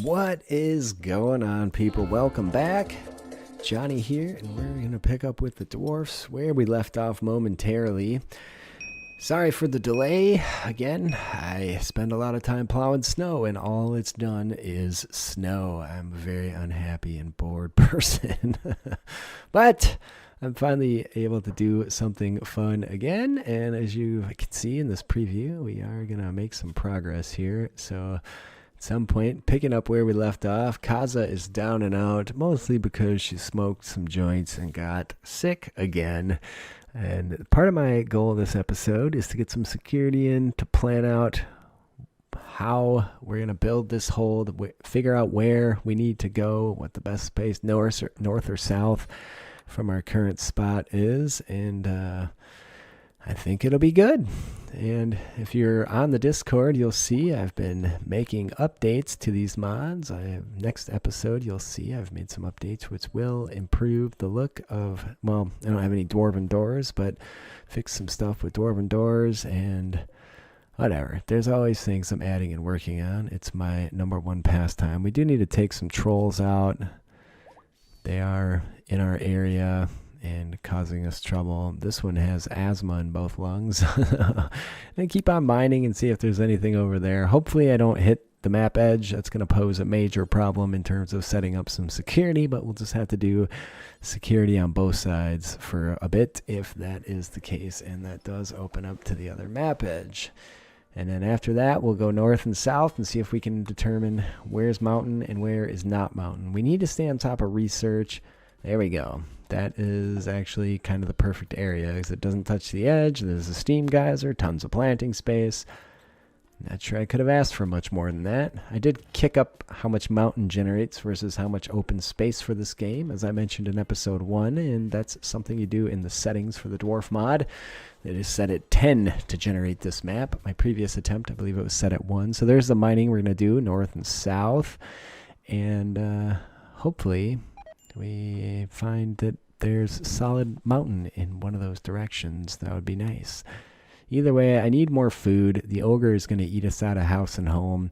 What is going on, people? Welcome back. Johnny here, and we're going to pick up with the Dwarfs where we left off momentarily. Sorry for the delay. Again, I spend a lot of time plowing snow, and all it's done is snow. I'm a very unhappy and bored person. But I'm finally able to do something fun again, and as you can see in this preview, we are going to make some progress here. So at some point, picking up where we left off, Kaza is down and out, mostly because she smoked some joints and got sick again. And part of my goal this episode is to get some security in, to plan out how we're going to build this hold, figure out where we need to go, what the best space, north or south from our current spot is, and I think it'll be good. And if you're on the Discord, you'll see I've been making updates to these mods. Next episode, you'll see I've made some updates which will improve the look of, well, I don't have any dwarven doors, but fix some stuff with dwarven doors and whatever. There's always things I'm adding and working on. It's my #1 pastime. We do need to take some trolls out. They are in our area and causing us trouble. This one has asthma in both lungs. And keep on mining and see if there's anything over there. Hopefully I don't hit the map edge. That's going to pose a major problem in terms of setting up some security, but we'll just have to do security on both sides for a bit if that is the case, and that does open up to the other map edge. And then after that, we'll go north and south and see if we can determine where's mountain and where is not mountain. We need to stay on top of research. There we go. That is actually kind of the perfect area because it doesn't touch the edge. There's a steam geyser, tons of planting space. Not sure I could have asked for much more than that. I did kick up how much mountain generates versus how much open space for this game, as I mentioned in episode 1, and that's something you do in the settings for the Dwarf mod. It is set at 10 to generate this map. My previous attempt, I believe it was set at 1. So there's the mining we're going to do, north and south, and hopefully we find that there's solid mountain in one of those directions. That would be nice. Either way, I need more food. The ogre is going to eat us out of house and home.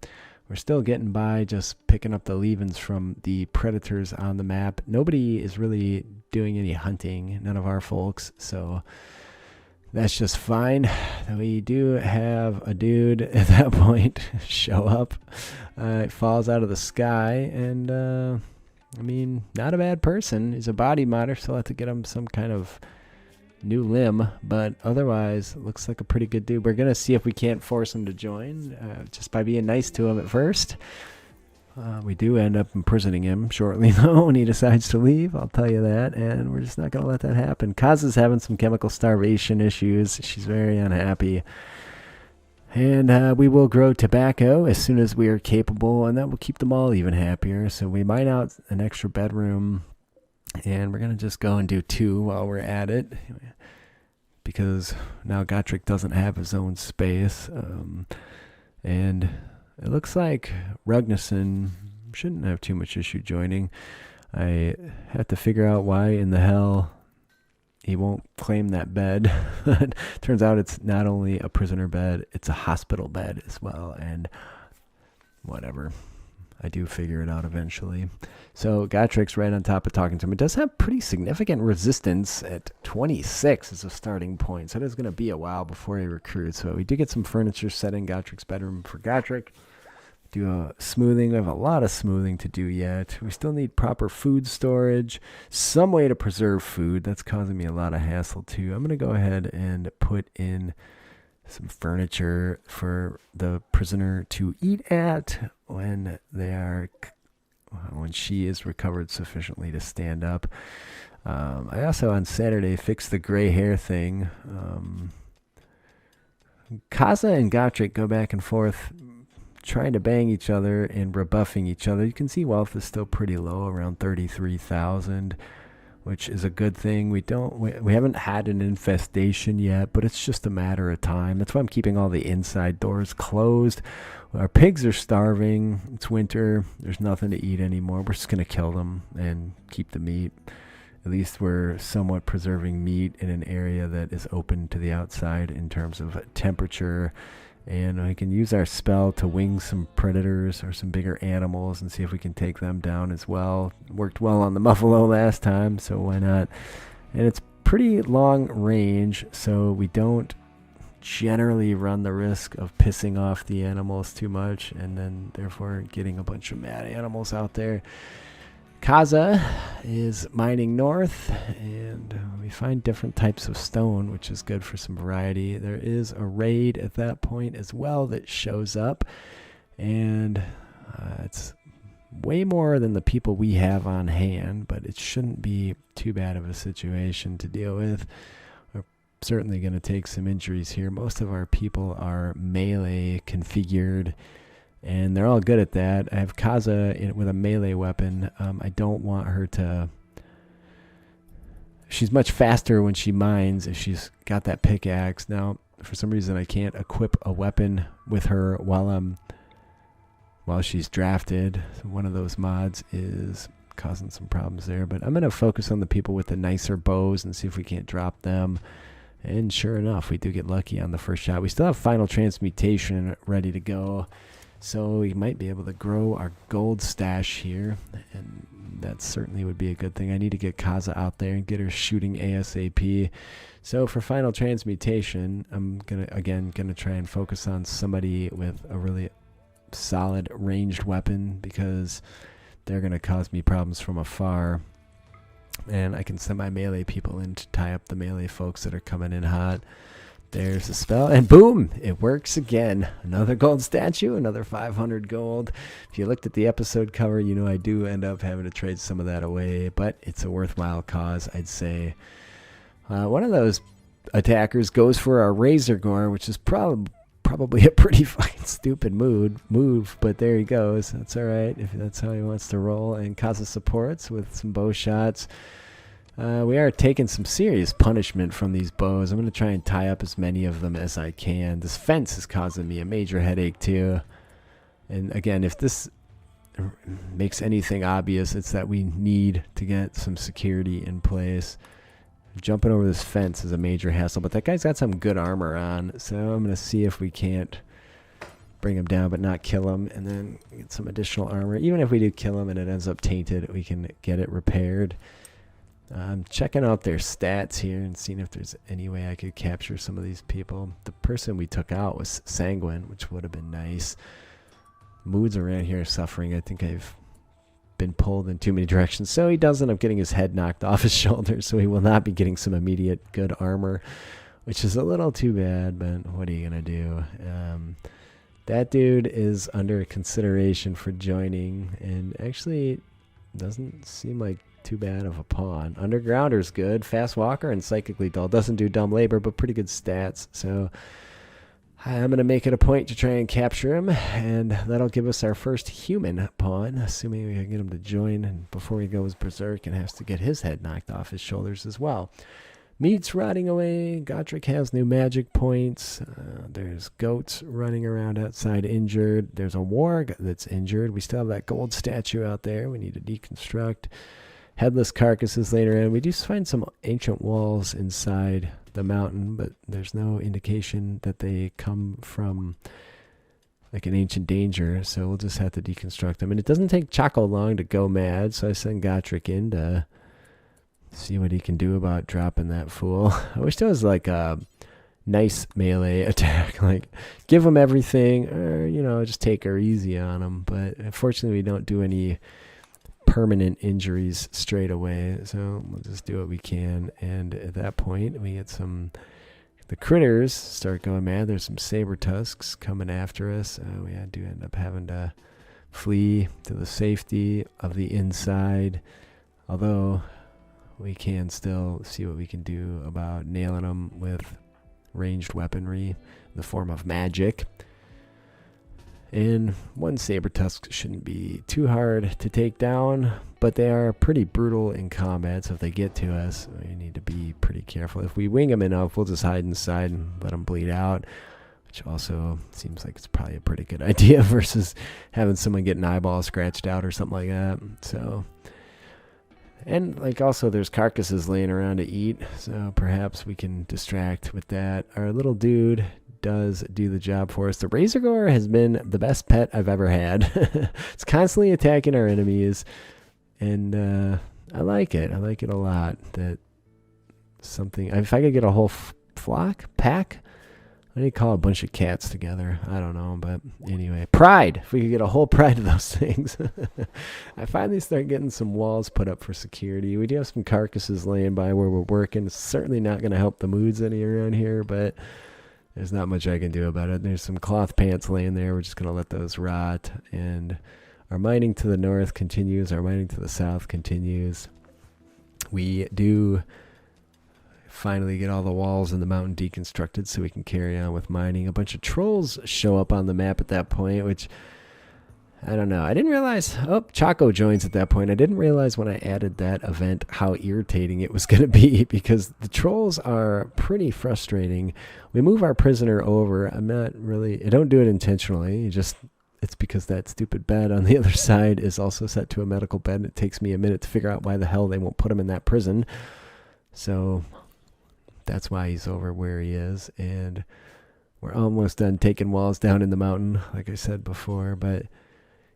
We're still getting by just picking up the leavings from the predators on the map. Nobody is really doing any hunting, none of our folks, so that's just fine. We do have a dude at that point show up. It falls out of the sky, and I mean, not a bad person. He's a body modder, so I'll have to get him some kind of new limb, but otherwise looks like a pretty good dude. We're going to see if we can't force him to join just by being nice to him at first. We do end up imprisoning him shortly, though, when he decides to leave. I'll tell you that, and we're just not going to let that happen. Kaza's having some chemical starvation issues. She's very unhappy. And we will grow tobacco as soon as we are capable, and that will keep them all even happier. So we mine out an extra bedroom, and we're going to just go and do 2 while we're at it, because now Gotrik doesn't have his own space. And it looks like Ragnarsson shouldn't have too much issue joining. I have to figure out why in the hell he won't claim that bed. Turns out it's not only a prisoner bed, it's a hospital bed as well, and whatever. I do figure it out eventually. So Gotrik's right on top of talking to him. It does have pretty significant resistance at 26 as a starting point, so it is going to be a while before he recruits. So we do get some furniture set in Gotrik's bedroom for Gotrik. Do a smoothing. We have a lot of smoothing to do yet. We still need proper food storage, some way to preserve food. That's causing me a lot of hassle too. I'm going to go ahead and put in some furniture for the prisoner to eat at when she is recovered sufficiently to stand up. I also on Saturday fixed the gray hair thing. Kaza and Gotrik go back and forth trying to bang each other and rebuffing each other. You can see wealth is still pretty low, around 33,000, which is a good thing. We haven't had an infestation yet, but it's just a matter of time. That's why I'm keeping all the inside doors closed. Our pigs are starving. It's winter. There's nothing to eat anymore. We're just going to kill them and keep the meat. At least we're somewhat preserving meat in an area that is open to the outside in terms of temperature And we can use our spell to wing some predators or some bigger animals and see if we can take them down as well. Worked well on the Buffalo last time, so why not? And it's pretty long range, so we don't generally run the risk of pissing off the animals too much and then therefore getting a bunch of mad animals out there. Kaza is mining north, and we find different types of stone, which is good for some variety. There is a raid at that point as well that shows up, and it's way more than the people we have on hand, but it shouldn't be too bad of a situation to deal with. We're certainly going to take some injuries here. Most of our people are melee configured, and they're all good at that. I have Kaza with a melee weapon. I don't want her to... She's much faster when she mines if she's got that pickaxe. Now, for some reason, I can't equip a weapon with her while she's drafted. So one of those mods is causing some problems there. But I'm going to focus on the people with the nicer bows and see if we can't drop them. And sure enough, we do get lucky on the first shot. We still have Final Transmutation ready to go. So we might be able to grow our gold stash here, and that certainly would be a good thing. I need to get Kaza out there and get her shooting ASAP. So for Final Transmutation, I'm gonna try and focus on somebody with a really solid ranged weapon, because they're gonna cause me problems from afar. And I can send my melee people in to tie up the melee folks that are coming in hot. There's a spell, and boom, it works again. Another gold statue, another 500 gold. If you looked at the episode cover, you know I do end up having to trade some of that away, but it's a worthwhile cause, I'd say. One of those attackers goes for our Razor Gore, which is probably a pretty fucking stupid move, but there he goes. That's all right if that's how he wants to roll. And Kaza supports with some bow shots. We are taking some serious punishment from these bows. I'm going to try and tie up as many of them as I can. This fence is causing me a major headache too. And again, if this makes anything obvious, it's that we need to get some security in place. Jumping over this fence is a major hassle, but that guy's got some good armor on, so I'm going to see if we can't bring him down but not kill him, and then get some additional armor. Even if we do kill him and it ends up tainted, we can get it repaired. I'm checking out their stats here and seeing if there's any way I could capture some of these people. The person we took out was Sanguine, which would have been nice. Moods around here are suffering. I think I've been pulled in too many directions. So he does end up getting his head knocked off his shoulder, so he will not be getting some immediate good armor, which is a little too bad, but what are you going to do? That dude is under consideration for joining, and actually doesn't seem like too bad of a pawn. Undergrounder's good. Fast walker and psychically dull. Doesn't do dumb labor, but pretty good stats. So I'm going to make it a point to try and capture him, and that'll give us our first human pawn, assuming we can get him to join and before he goes berserk and has to get his head knocked off his shoulders as well. Meat's rotting away. Gotrik has new magic points. There's goats running around outside injured. There's a warg that's injured. We still have that gold statue out there we need to deconstruct. Headless carcasses later in. We do find some ancient walls inside the mountain, but there's no indication that they come from like an ancient danger, so we'll just have to deconstruct them. And it doesn't take Chaco long to go mad, so I send Gotrik in to see what he can do about dropping that fool. I wish there was like a nice melee attack, like give him everything, or just take her easy on him. But unfortunately we don't do any permanent injuries straight away, so we'll just do what we can. And at that point we get the critters start going mad. There's some saber tusks coming after us. We do end up having to flee to the safety of the inside, although we can still see what we can do about nailing them with ranged weaponry in the form of magic. And one saber tusk shouldn't be too hard to take down, but they are pretty brutal in combat, so if they get to us, we need to be pretty careful. If we wing them enough, we'll just hide inside and let them bleed out, which also seems like it's probably a pretty good idea versus having someone get an eyeball scratched out or something like that. So, and also there's carcasses laying around to eat, so perhaps we can distract with that. Our little dude does do the job for us. The Razor Gore has been the best pet I've ever had. It's constantly attacking our enemies, and I like it. I like it a lot. That something. If I could get a whole pack. I need to call a bunch of cats together. I don't know, but anyway. Pride. If we could get a whole pride of those things. I finally start getting some walls put up for security. We do have some carcasses laying by where we're working. It's certainly not going to help the moods any around here, but there's not much I can do about it. There's some cloth pants laying there. We're just going to let those rot. And our mining to the north continues. Our mining to the south continues. We do finally get all the walls in the mountain deconstructed so we can carry on with mining. A bunch of trolls show up on the map at that point, which I don't know. I didn't realize. Oh, Chaco joins at that point. I didn't realize when I added that event how irritating it was going to be, because the trolls are pretty frustrating. We move our prisoner over. I don't do it intentionally. It's because that stupid bed on the other side is also set to a medical bed, and it takes me a minute to figure out why the hell they won't put him in that prison. So that's why he's over where he is, and we're almost done taking walls down in the mountain, like I said before. But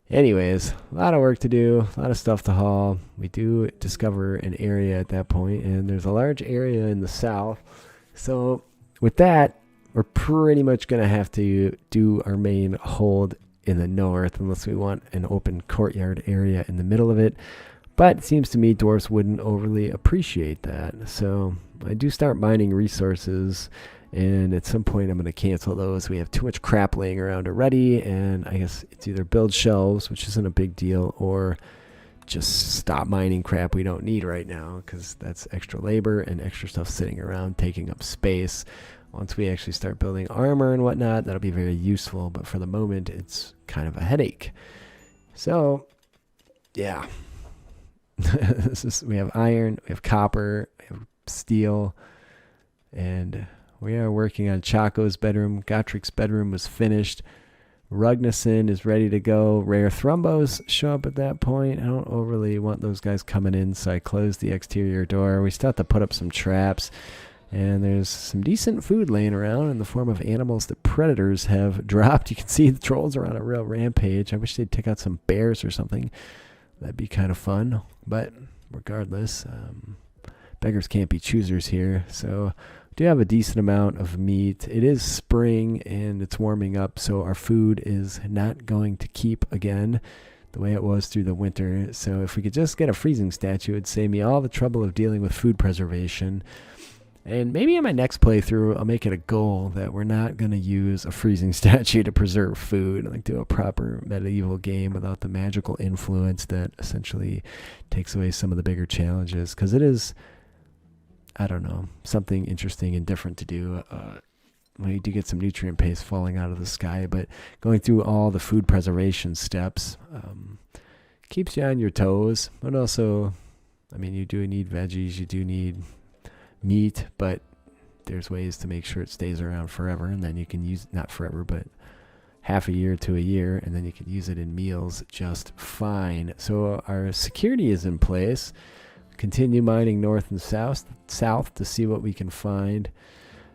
anyways, a lot of work to do, a lot of stuff to haul. We do discover an area at that point, and there's a large area in the south. So with that, we're pretty much going to have to do our main hold in the north, unless we want an open courtyard area in the middle of it. But it seems to me dwarfs wouldn't overly appreciate that. So I do start mining resources, and at some point I'm going to cancel those. We have too much crap laying around already, and I guess it's either build shelves, which isn't a big deal, or just stop mining crap we don't need right now, because that's extra labor and extra stuff sitting around taking up space. Once we actually start building armor and whatnot, that'll be very useful, but for the moment it's kind of a headache. So yeah. We have iron, we have copper, we have steel, and we are working on Chaco's bedroom. Gotrik's bedroom was finished. Rugnason is ready to go. Rare Thrumbos show up at that point. I don't overly want those guys coming in, so I close the exterior door. We still have to put up some traps, and there's some decent food laying around in the form of animals that predators have dropped. You can see the trolls are on a real rampage. I wish they'd take out some bears or something. That'd be kind of fun, but regardless, beggars can't be choosers here. So we do have a decent amount of meat. It is spring and it's warming up, so our food is not going to keep again the way it was through the winter. So if we could just get a freezing statue, it'd save me all the trouble of dealing with food preservation. And maybe in my next playthrough, I'll make it a goal that we're not going to use a freezing statue to preserve food, like do a proper medieval game without the magical influence that essentially takes away some of the bigger challenges. Because it is, I don't know, something interesting and different to do. We do get some nutrient paste falling out of the sky, but going through all the food preservation steps keeps you on your toes. But also, I mean, you do need veggies, you do need meat, but there's ways to make sure it stays around forever, and then you can use, not forever, but half a year to a year, and then you can use it in meals just fine. So our security is in place. Continue mining north and south to see what we can find.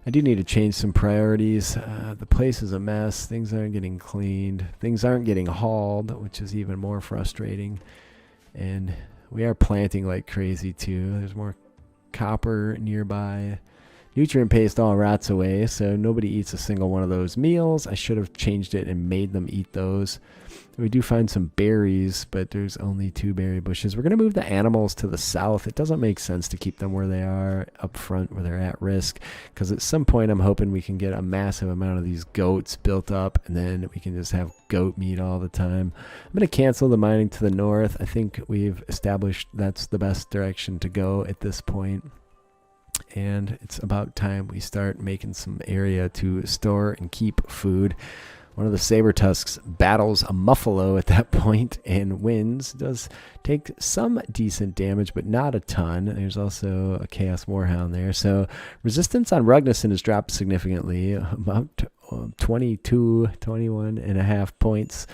I do need to change some priorities. The place is a mess. Things aren't getting cleaned. Things aren't getting hauled, which is even more frustrating. And we are planting like crazy too. There's more copper nearby. Nutrient paste all rots away, so nobody eats a single one of those meals. I should have changed it and made them eat those. We do find some berries, but there's only 2 berry bushes. We're going to move the animals to the south. It doesn't make sense to keep them where they are up front, where they're at risk, because at some point I'm hoping we can get a massive amount of these goats built up, and then we can just have goat meat all the time. I'm going to cancel the mining to the north. I think we've established that's the best direction to go at this point. And it's about time we start making some area to store and keep food. One of the saber tusks battles a muffalo at that point and wins. Does take some decent damage, but not a ton. There's also a Chaos Warhound there. So resistance on Rugnason has dropped significantly, about 21 and a half points.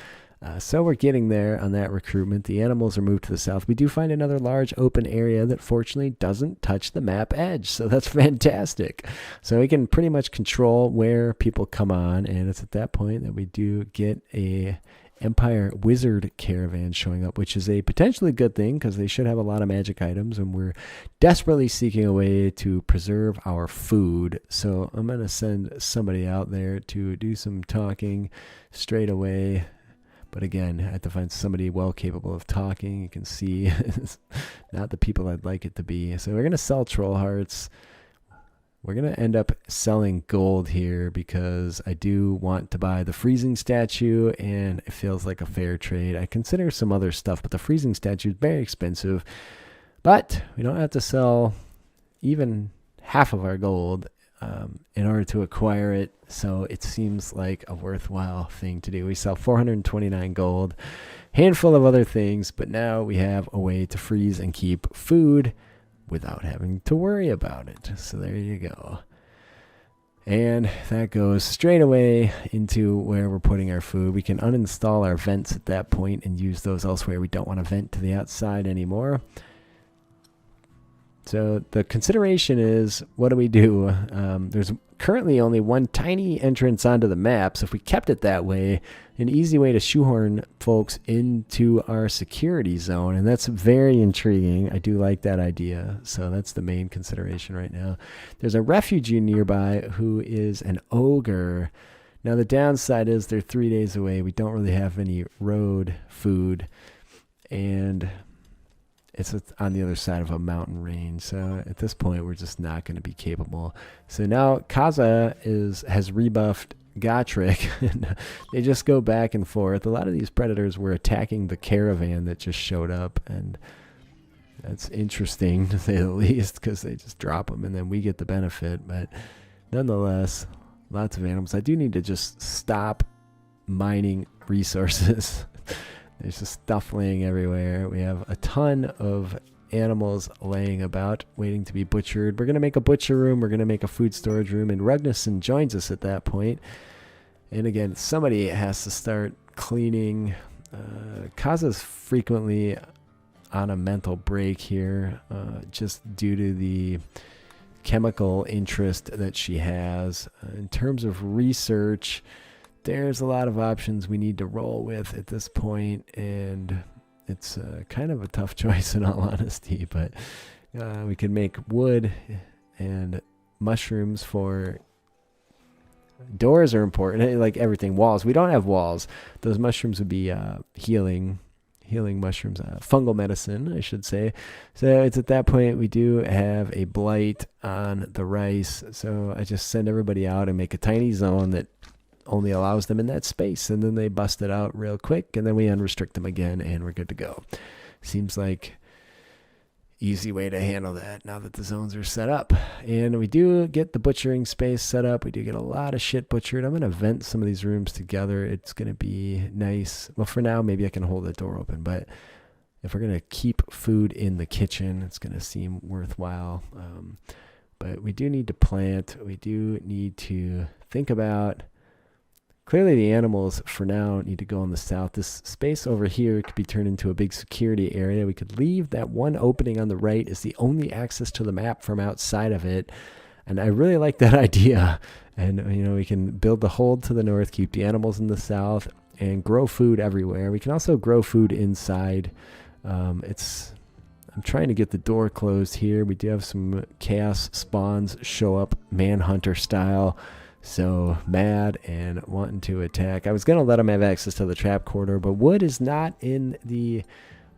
So we're getting there on that recruitment. The animals are moved to the south. We do find another large open area that fortunately doesn't touch the map edge. So that's fantastic. So we can pretty much control where people come on. And it's at that point that we do get a Empire Wizard Caravan showing up, which is a potentially good thing because they should have a lot of magic items. And we're desperately seeking a way to preserve our food. So I'm going to send somebody out there to do some talking straight away. But again, I have to find somebody well capable of talking. You can see it's not the people I'd like it to be. So we're going to sell troll hearts. We're going to end up selling gold here because I do want to buy the freezing statue and it feels like a fair trade. I consider some other stuff, but the freezing statue is very expensive. But we don't have to sell even half of our gold in order to acquire it, so it seems like a worthwhile thing to do. We sell 429 gold, handful of other things, but now we have a way to freeze and keep food without having to worry about it. So there you go. And that goes straight away into where we're putting our food. We can uninstall our vents at that point and use those elsewhere. We don't want to vent to the outside anymore. So the consideration is, what do we do? There's currently only one tiny entrance onto the map, so if we kept it that way, an easy way to shoehorn folks into our security zone, and that's very intriguing. I do like that idea, so that's the main consideration right now. There's a refugee nearby who is an ogre. Now the downside is they're 3 days away. We don't really have any road food, and it's on the other side of a mountain range. So at this point, we're just not going to be capable. So now Kaza has rebuffed Gotrik. And they just go back and forth. A lot of these predators were attacking the caravan that just showed up. And that's interesting, to say the least, because they just drop them and then we get the benefit. But nonetheless, lots of animals. I do need to just stop mining resources. There's just stuff laying everywhere. We have a ton of animals laying about, waiting to be butchered. We're going to make a butcher room. We're going to make a food storage room. And Ragnarsson joins us at that point. And again, somebody has to start cleaning. Kaza's frequently on a mental break here, just due to the chemical interest that she has. In terms of research, there's a lot of options we need to roll with at this point, and it's kind of a tough choice in all honesty, but we could make wood and mushrooms for doors are important, like everything. Walls, we don't have walls. Those mushrooms would be healing mushrooms, fungal medicine, I should say. So it's at that point we do have a blight on the rice, so I just send everybody out and make a tiny zone that only allows them in that space, and then they bust it out real quick, and then we unrestrict them again, and we're good to go. Seems like easy way to handle that now that the zones are set up. And we do get the butchering space set up. We do get a lot of shit butchered. I'm going to vent some of these rooms together. It's going to be nice. Well, for now, maybe I can hold the door open, but if we're going to keep food in the kitchen, it's going to seem worthwhile. But we do need to plant. We do need to think about. Clearly the animals for now need to go on the south. This space over here could be turned into a big security area. We could leave that one opening on the right as the only access to the map from outside of it. And I really like that idea. And, you know, we can build the hold to the north, keep the animals in the south, and grow food everywhere. We can also grow food inside. I'm trying to get the door closed here. We do have some chaos spawns show up Manhunter style. So mad and wanting to attack. I was going to let them have access to the trap corridor, but wood is not in the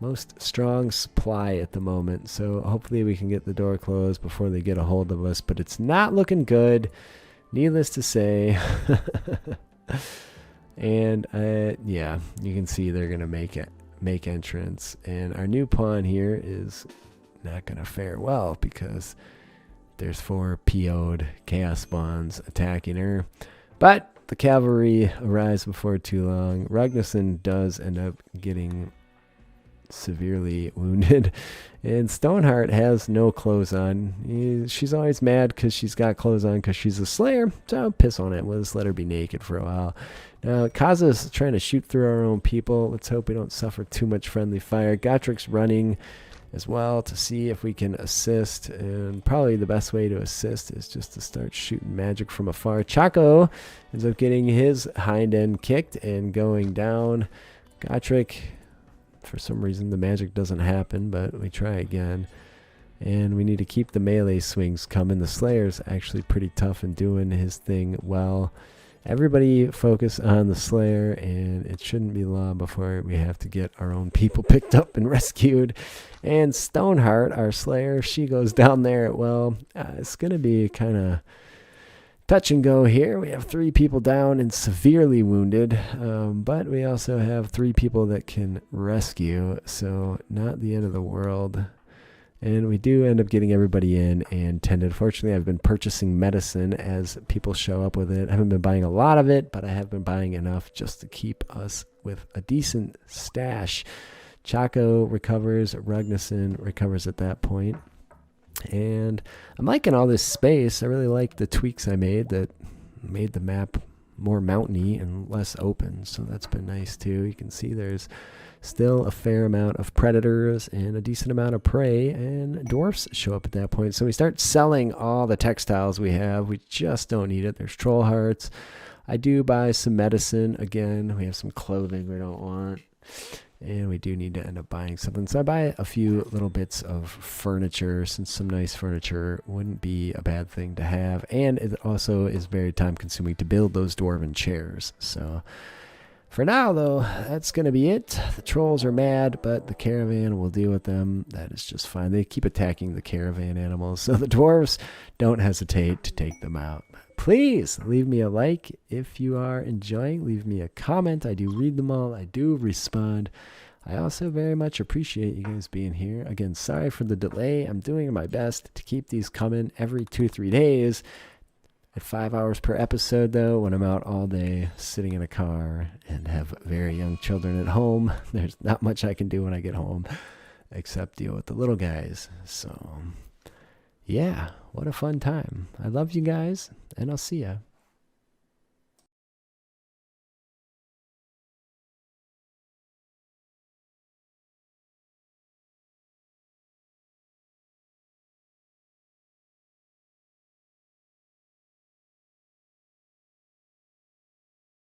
most strong supply at the moment. So hopefully we can get the door closed before they get a hold of us, but it's not looking good, needless to say. And yeah, you can see they're going to make entrance. And our new pawn here is not going to fare well because there's 4 PO'd chaos spawns attacking her. But the cavalry arrives before too long. Ragnarsson does end up getting severely wounded. And Stoneheart has no clothes on. She's always mad because she's got clothes on because she's a slayer. So piss on it. We'll just let her be naked for a while. Now, Kaza's trying to shoot through our own people. Let's hope we don't suffer too much friendly fire. Gotrik's running as well to see if we can assist. And probably the best way to assist is just to start shooting magic from afar. Chaco ends up getting his hind end kicked and going down. Gotrik, for some reason, the magic doesn't happen, but we try again. And we need to keep the melee swings coming. The Slayer's actually pretty tough and doing his thing well. Everybody focus on the Slayer, and it shouldn't be long before we have to get our own people picked up and rescued. And Stoneheart, our Slayer, she goes down there. Well, it's going to be kind of touch and go here. We have 3 people down and severely wounded, but we also have 3 people that can rescue, so not the end of the world. And we do end up getting everybody in and tended. Fortunately, I've been purchasing medicine as people show up with it. I haven't been buying a lot of it, but I have been buying enough just to keep us with a decent stash. Chaco recovers, Ragnarsson recovers at that point. And I'm liking all this space. I really like the tweaks I made that made the map more mountainy and less open. So that's been nice too. You can see there's still a fair amount of predators and a decent amount of prey, and dwarfs show up at that point. So we start selling all the textiles we have. We just don't need it. There's troll hearts. I do buy some medicine. Again, we have some clothing we don't want. And we do need to end up buying something. So I buy a few little bits of furniture, since some nice furniture wouldn't be a bad thing to have. And it also is very time consuming to build those dwarven chairs. So for now, though, that's going to be it. The trolls are mad, but the caravan will deal with them. That is just fine. They keep attacking the caravan animals. So the dwarves, don't hesitate to take them out. Please leave me a like if you are enjoying. Leave me a comment. I do read them all. I do respond. I also very much appreciate you guys being here. Again, sorry for the delay. I'm doing my best to keep these coming every 2-3 days. At 5 hours per episode, though, when I'm out all day sitting in a car and have very young children at home, there's not much I can do when I get home except deal with the little guys. So, yeah, what a fun time. I love you guys, and I'll see ya.